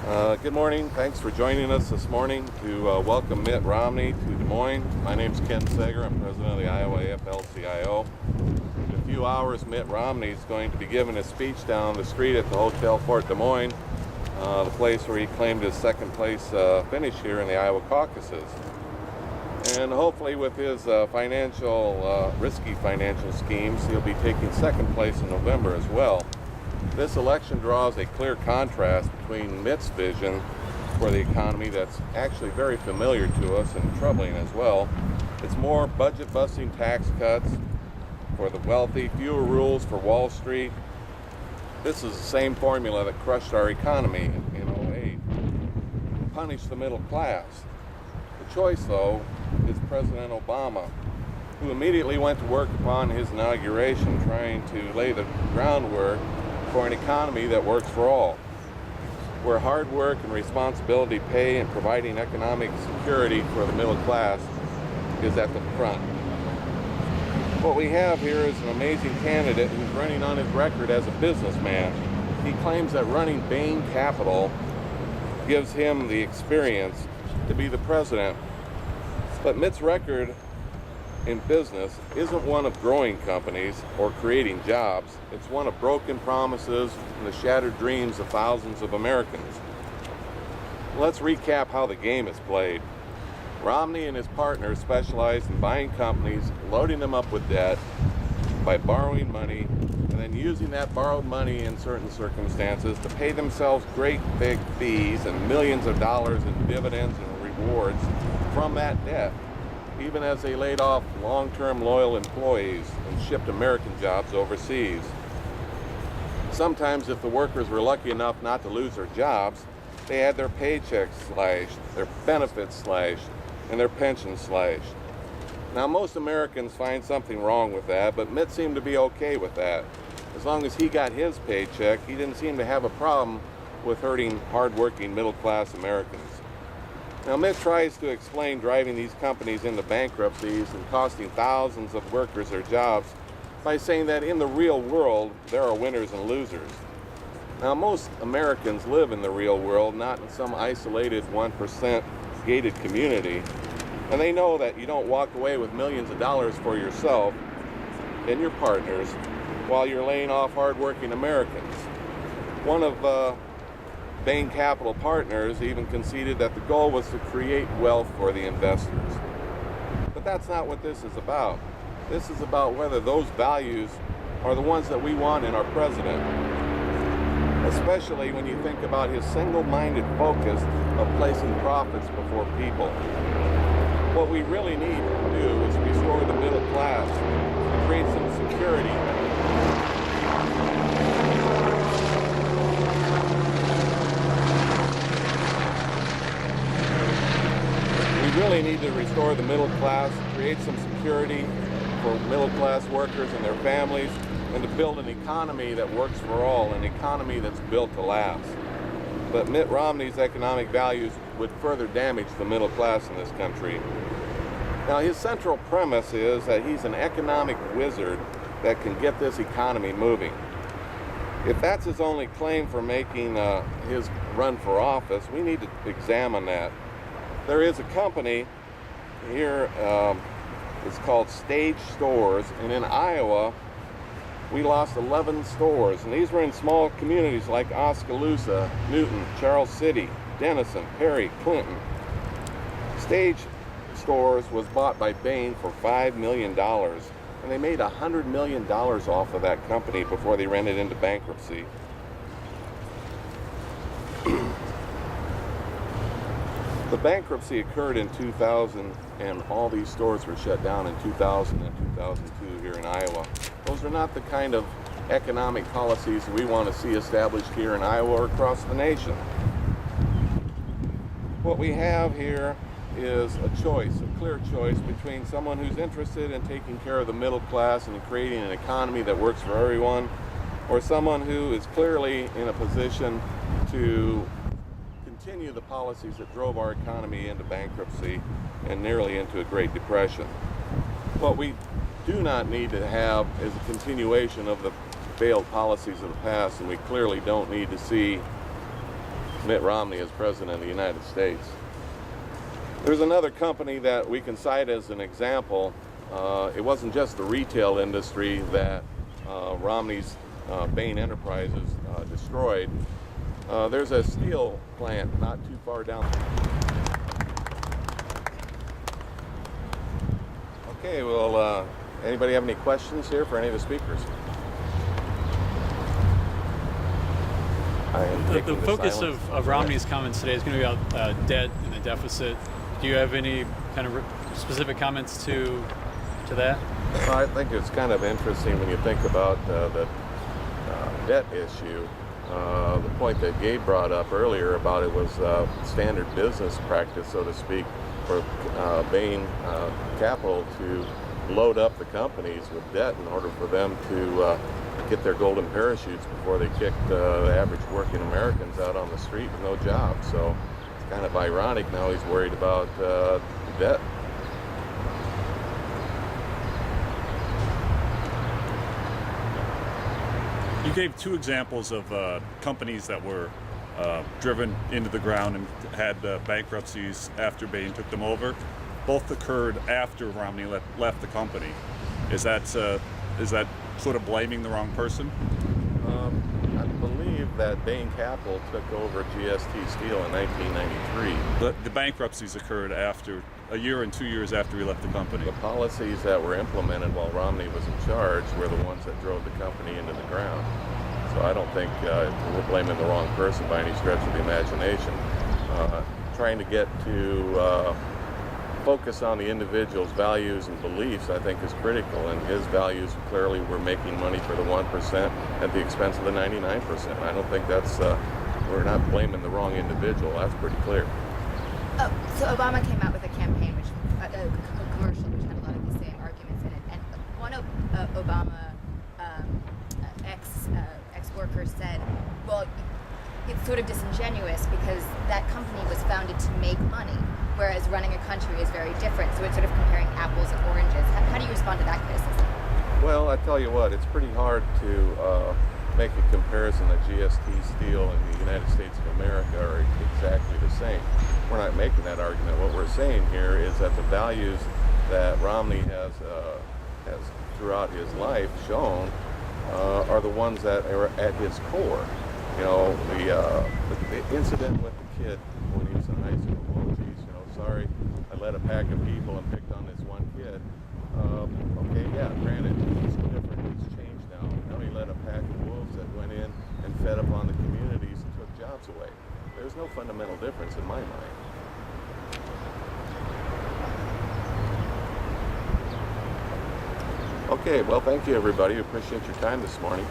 Good morning. Thanks for joining us this morning to welcome Mitt Romney to Des Moines. My name is Ken Sagar. I'm president of the Iowa AFL-CIO. In a few hours, Mitt Romney is going to be giving a speech down the street at the Hotel Fort Des Moines, the place where he claimed his second place finish here in the Iowa caucuses. And hopefully with his risky financial schemes, he'll be taking second place in November as well. This election draws a clear contrast between Mitt's vision for the economy that's actually very familiar to us and troubling as well. It's more budget-busting tax cuts for the wealthy, fewer rules for Wall Street. This is the same formula that crushed our economy in '08. Punish the middle class. The choice, though, is President Obama, who immediately went to work upon his inauguration trying to lay the groundwork for an economy that works for all, where hard work and responsibility pay and providing economic security for the middle class is at the front. What we have here is an amazing candidate who's running on his record as a businessman. He claims that running Bain Capital gives him the experience to be the president. But Mitt's record in business isn't one of growing companies or creating jobs. It's one of broken promises and the shattered dreams of thousands of Americans. Let's recap how the game is played. Romney and his partners specialize in buying companies, loading them up with debt by borrowing money, and then using that borrowed money in certain circumstances to pay themselves great big fees and millions of dollars in dividends and rewards from that debt, even as they laid off long-term loyal employees and shipped American jobs overseas. Sometimes, if the workers were lucky enough not to lose their jobs, they had their paychecks slashed, their benefits slashed, and their pensions slashed. Now, most Americans find something wrong with that, but Mitt seemed to be okay with that. As long as he got his paycheck, he didn't seem to have a problem with hurting hard-working middle-class Americans. Now, Mitt tries to explain driving these companies into bankruptcies and costing thousands of workers their jobs by saying that in the real world, there are winners and losers. Now, most Americans live in the real world, not in some isolated 1% gated community, and they know that you don't walk away with millions of dollars for yourself and your partners while you're laying off hardworking Americans. One of Bain Capital partners even conceded that the goal was to create wealth for the investors. But that's not what this is about. This is about whether those values are the ones that we want in our president, especially when you think about his single-minded focus of placing profits before people. What we really need to do is restore the middle class and create some security. We really need to restore the middle class, create some security for middle class workers and their families, and to build an economy that works for all, an economy that's built to last. But Mitt Romney's economic values would further damage the middle class in this country. Now, his central premise is that he's an economic wizard that can get this economy moving. If that's his only claim for making his run for office, we need to examine that. There is a company here, it's called Stage Stores, and in Iowa, we lost 11 stores, and these were in small communities like Oskaloosa, Newton, Charles City, Denison, Perry, Clinton. Stage Stores was bought by Bain for $5 million, and they made $100 million off of that company before they ran it into bankruptcy. The bankruptcy occurred in 2000, and all these stores were shut down in 2000 and 2002 here in Iowa. Those are not the kind of economic policies we want to see established here in Iowa or across the nation. What we have here is a choice, a clear choice between someone who's interested in taking care of the middle class and creating an economy that works for everyone, or someone who is clearly in a position to continue the policies that drove our economy into bankruptcy and nearly into a Great Depression. What we do not need to have is a continuation of the failed policies of the past, and we clearly don't need to see Mitt Romney as president of the United States. There's another company that we can cite as an example. It wasn't just the retail industry that Romney's Bain Enterprises destroyed. There's a steel plant not too far down. Okay, well, anybody have any questions here for any of the speakers? The focus of Romney's comments today is going to be about debt and the deficit. Do you have any kind of specific comments to that? Well, I think it's kind of interesting when you think about the debt issue. The point that Gabe brought up earlier about it was standard business practice, so to speak, for Bain Capital to load up the companies with debt in order for them to get their golden parachutes before they kicked the average working Americans out on the street with no job. So it's kind of ironic now he's worried about debt. You gave two examples of companies that were driven into the ground and had bankruptcies after Bain took them over. Both occurred after Romney left the company. Is that sort of blaming the wrong person? I believe that Bain Capital took over GST Steel in 1993. The bankruptcies occurred after a year and 2 years after he left the company. The policies that were implemented while Romney was in charge were the ones that drove the company into the ground. So I don't think we're blaming the wrong person by any stretch of the imagination. Trying to get to focus on the individual's values and beliefs, I think, is critical. And his values clearly were making money for the 1% at the expense of the 99%. I don't think that's, we're not blaming the wrong individual. That's pretty clear. Oh, so Obama came out with a campaign, which a commercial, which had a lot of the same arguments in it. And one of Obama ex-workers said, well, it's sort of disingenuous because that company was founded to make money, whereas running a country is very different. So it's sort of comparing apples and oranges. How do you respond to that criticism? Well, I tell you what, it's pretty hard to make a comparison that GST Steel and the United States of America are exactly the same. We're not making that argument. What we're saying here is that the values that Romney has throughout his life shown are the ones that are at his core. You know, the incident with the kid when he was in high school. Oh, geez, you know, sorry, I led a pack of people and picked on this one kid. Okay, yeah, granted, he's different. He's changed now. Now he led a pack of wolves that went in and fed up on the communities and took jobs away. There's no fundamental difference in my mind. Okay, well, thank you, everybody. Appreciate your time this morning.